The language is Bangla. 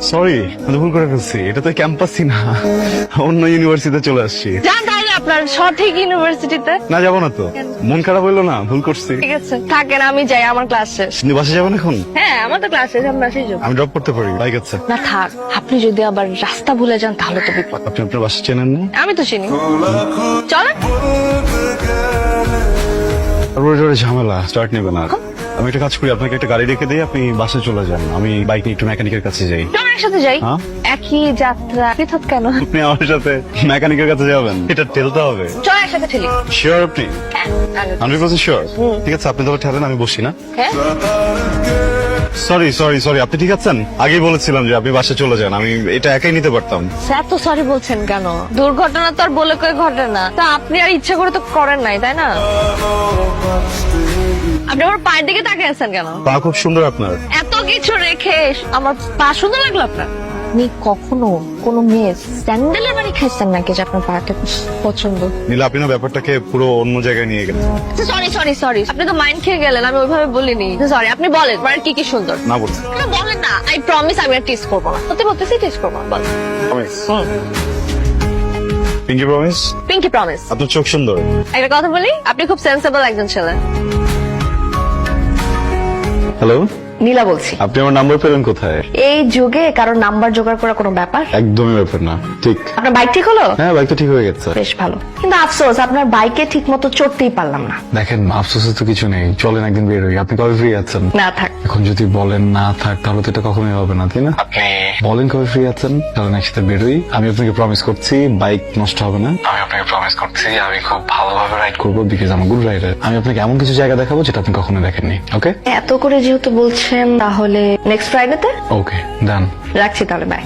সরি, আমি ভুল করে ফেলছি। এটা তো ক্যাম্পাসই না, অন্য ইউনিভার্সিটিতে চলে আসছি। যান তাহলে আপনার সঠিক ইউনিভার্সিটিতে। না, যাবো না তো। মন খারাপ হইলো না, ভুল করছি। ঠিক আছে থাকেন, আমি যাই, আমার ক্লাস শেষ। আপনি বাসে যাবেন এখন? হ্যাঁ আমার তো ক্লাস শেষ, আমি বাসায় যাবো। আমি ড্রপ করতে পারি, বাইক আছে। না থাক, আপনি যদি আবার রাস্তা ভুলে যান তাহলে তো বিপদ। আপনি আপনার বাসা চেনেন না? আমি তো চিনি, চলেন। তারপরে জোরে ঝামেলা, স্টার্ট নেবে না। আমি একটা কাজ করি, আপনাকে একটা গাড়ি রেখে দিই, আপনি বাসে চলে যান, আমি বাইক নিয়ে একটু মেকানিকের কাছে যাই। চলেন একসাথে যাই। হ্যাঁ? একই যাত্রা পৃথক কেন? আপনি আমার সাথে মেকানিকের কাছে যাবেন? এটা ঠেলতে হবে। চল একসাথে ঠেলি। শিওর আপনি? হ্যাঁ 100% শিওর? ঠিক আছে, আপনি তাহলে ঠেলেন, আমি বসি না। হ্যাঁ সরি সরি সরি, আপনি ঠিক আছেন? আগেই বলেছিলাম যে আপনি বাসে চলে যান, আমি এটা একাই নিতে পারতাম। স্যার তো সরি বলছেন কেন? দুর্ঘটনা তো আর বলে কয়ে ঘটে না, তা আপনি আর ইচ্ছা করে তো করেন নাই, তাই না? আপনি আমার পায়ের দিকে তাকিয়ে আছেন কেন? পা খুব সুন্দর আপনার। এত কিছু রেখে আমার পা সুন্দর লাগলো আপনার? আপনি কখনো কোনো মেয়ে স্যান্ডেলের বাড়ি খাইছেন নাকি যে আপনার পাটা পছন্দ? নীলা, আপনি না ব্যাপারটাকে পুরো অন্য জায়গায় নিয়ে গেলেন। সরি সরি সরি, আপনি তো মাইন্ড খেয়ে গেলেন, আমি ওইভাবে বলিনি। সরি, আপনি বলেন মানে কি কি সুন্দর। না বলছি। না, বলেন না। আই প্রমিস আমি আর টিস করবো না, সত্যি বলতেছি টিস করবো না। বলেন। Pinky promise? Pinky promise. আপনার চোখ সুন্দর। একটা কথা বলি, আপনি খুব সেন্সেবল একজন ছেলে। হ্যালো, নীলা বলছি। আপনি আমার নাম্বার পেলেন কোথায়? এই যুগে কারোর নাম্বার জোগাড় করা কোনো ব্যাপার? একদমই ব্যাপার না। ঠিক। আপনার বাইক ঠিক হলো? হ্যাঁ, বাইক তো ঠিক হয়ে গেছে। বেশ ভালো, কিন্তু আফসোস আপনার বাইকে ঠিক মতো চড়তেই পারলাম না। দেখেন, আফসোসের তো কিছু নেই, চলেন একদিন বের হই। আপনি কবে ফ্রি আছেন? না থাক। এখন যদি বলেন না থাক, তাহলে তো এটা কখনোই হবে না, তাই না? আপনি বলেন কবে ফ্রি আছেন, চলেন একসাথে বেরোই। আমি আপনাকে প্রমিস করছি বাইক নষ্ট হবে না। আমি আপনাকে প্রমিস করছি আমি খুব ভালোভাবে রাইড করবো, বিকজ আমি গুড রাইডার। আমি আপনাকে এমন কিছু জায়গা দেখাবো যেটা আপনি কখনো দেখেননি। ওকে? এত করে যেহেতু বলছেন, তাহলে নেক্সট ফ্রাইডেতে। ওকে, ডান। রাখছি তাহলে, বাই।